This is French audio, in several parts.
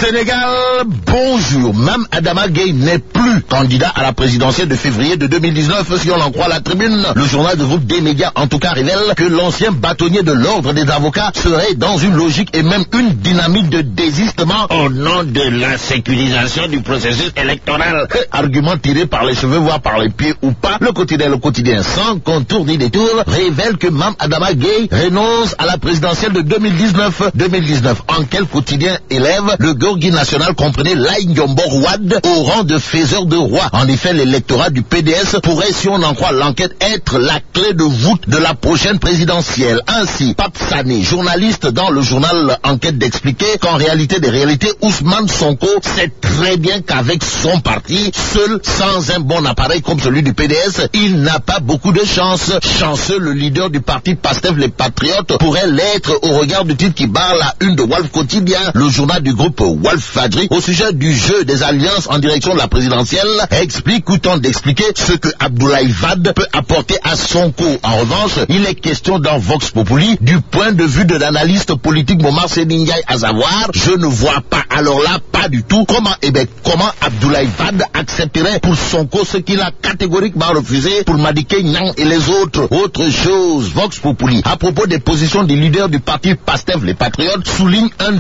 Sénégal, bonjour. Mme Adama Gueye n'est plus candidat à la présidentielle de février de 2019, si on en croit la Tribune. Le journal de groupe des médias, en tout cas, révèle que l'ancien bâtonnier de l'ordre des avocats serait dans une logique et même une dynamique de désistement au nom de la sécurisation du processus électoral. Argument tiré par les cheveux, voire par les pieds ou pas, le quotidien, sans contour ni détour, révèle que Mme Adama Gueye renonce à la présidentielle de 2019. En quel quotidien élève le Gorgui national comprenait Laye Ndiombo Wade au rang de faiseur de roi. En effet, l'électorat du PDS pourrait, si on en croit l'enquête, être la clé de voûte de la prochaine présidentielle. Ainsi, Pape Sané, journaliste dans le journal Enquête, d'expliquer qu'en réalité des réalités, Ousmane Sonko sait très bien qu'avec son parti, seul, sans un bon appareil comme celui du PDS, il n'a pas beaucoup de chance. Chanceux, le leader du parti Pastef les Patriotes pourrait l'être au regard du titre qui barre la une de Walf Quotidien, le journal du groupe Walf Fadjri, au sujet du jeu des alliances en direction de la présidentielle, explique ou tente d'expliquer ce que Abdoulaye Wade peut apporter à Sonko. En revanche, il est question dans Vox Populi du point de vue de l'analyste politique Momar Ndiaye, à savoir, je ne vois pas, alors là, pas du tout, comment Abdoulaye Wade accepterait pour Sonko ce qu'il a catégoriquement refusé pour Madické Niang et les autres. Autre chose, Vox Populi, à propos des positions des leaders du parti Pastef les Patriotes, souligne un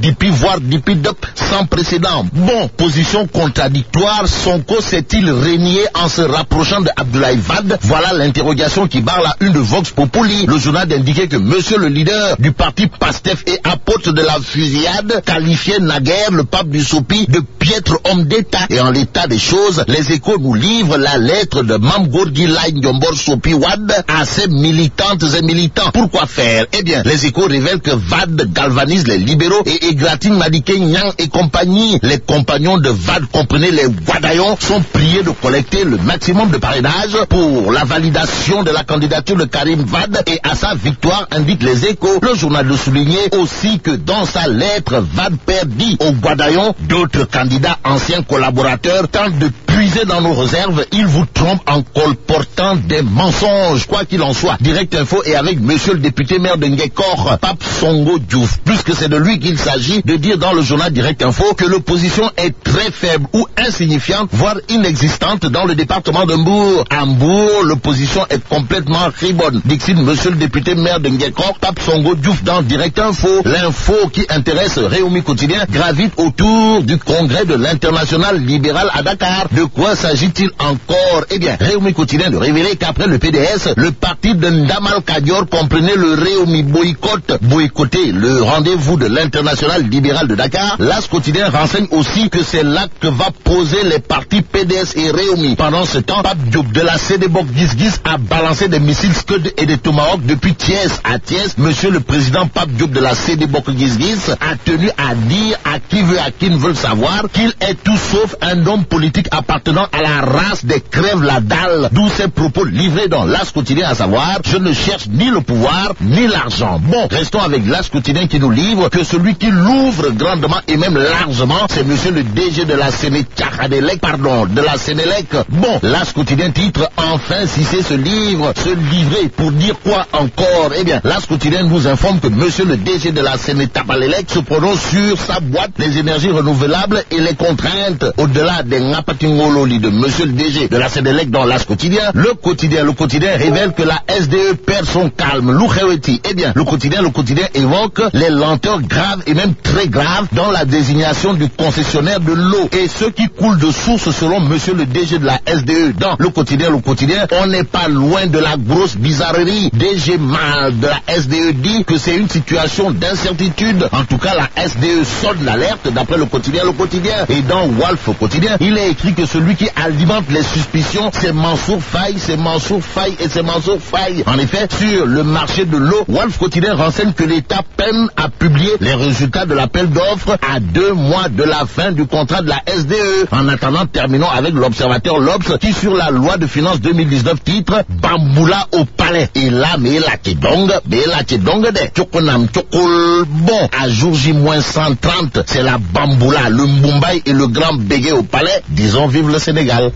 dipi, voire dipi-dup sans précédent. Bon, position contradictoire, Sonko s'est-il régné en se rapprochant de Abdoulaye Wade? Voilà l'interrogation qui barre la une de Vox Populi. Le journal d'indiquer que monsieur le leader du parti Pastef et apôtre de la fusillade qualifiait naguère le pape du Sopi de piètre homme d'État. Et en l'état des choses, les Échos nous livrent la lettre de Mame Gorgui Laye Ndiombo Sopi Wade à ses militantes et militants. Pourquoi faire? Eh bien, les Échos révèlent que Wade galvanise les libéraux et égratigne Madické Niang et compagnie. Les compagnons de Wade, comprenez les Wadaillons, sont priés de collecter le maximum de parrainage pour la validation de la candidature de Karim Wade et à sa victoire, indique les Échos. Le journal de souligner aussi que dans sa lettre, Wade perdit aux Wadaillons, d'autres candidats anciens collaborateurs tentent de puiser dans nos réserves, ils vous trompent en colportant des mensonges. Quoi qu'il en soit, Direct Info est avec monsieur le député maire de Ngekor, Pape Songo Diouf, puisque c'est de lui qu'il s'agit, de dire dans le journal Direct Info que l'opposition est très faible ou insignifiante, voire inexistante dans le département de Mbour. À Mbour, l'opposition est complètement ribonne, dit-il monsieur le député maire de Ngekor, Pape Songo Diouf dans Direct Info. L'info qui intéresse Réumi Quotidien gravite autour du congrès de l'international libéral à Dakar. De quoi s'agit-il encore? Eh bien, Réumi Quotidien de révéler qu'après le PDS, le parti de Ndamal Kadior comprenait le Réumi boycotté le rendez-vous de l'international libéral de Dakar. L'As Quotidien renseigne aussi que c'est là que va poser les partis PDS et Réumi. Pendant ce temps, Pape Diop de la CDBOC Gizgiz a balancé des missiles Scud et des Tomahawk depuis Thiès à Thiès. Monsieur le président Pape Diop de la CDBOC Gizgiz a tenu à dire à qui veut, à qui ne veut savoir, qu'il est tout sauf un homme politique appartenant à la race des crèves la dalle. D'où ces propos livrés dans l'As Quotidien, à savoir, je ne cherche ni le pouvoir ni l'argent. Bon, restons avec l'As Quotidien qui nous livre que celui qui l'ouvre grandement et même largement, c'est monsieur le DG de la Sénélec. Bon, l'As Quotidien titre enfin Cissé se livrer pour dire quoi encore? Eh bien, l'As Quotidien nous informe que monsieur le DG de la Sénélec se prononce sur sa boîte, les énergies renouvelables et les contraintes. Au-delà des Ngapatingololi de monsieur le DG de la Sénélec dans l'As Quotidien, le quotidien révèle que la SDE perd son calme. Eh bien, le quotidien évoque les lenteurs graves et même très graves dans la désignation du concessionnaire de l'eau et ce qui coule de source selon monsieur le DG de la SDE. Dans le quotidien, on n'est pas loin de la grosse bizarrerie. DG Mal de la SDE dit que c'est une situation d'incertitude. En tout cas, la SDE sonne l'alerte d'après le quotidien. Et dans Walf Quotidien, il est écrit que celui qui alimente les suspicions, c'est Mansour Faye. En effet, sur le marché de l'eau, Walf Quotidien renseigne que l'État peine à publier les résultats de l'appel d'offres à 2 mois de la fin du contrat de la SDE. En attendant, terminons avec l'Observateur L'Obs qui, sur la loi de finances 2019, titre Bamboula au palais. Et là, mais la kedong de Tchokonam Tchokol. Bon, à jour J-130, c'est la Bamboula, le Mumbai et le Grand Bégué au palais. Disons vive le Sénégal.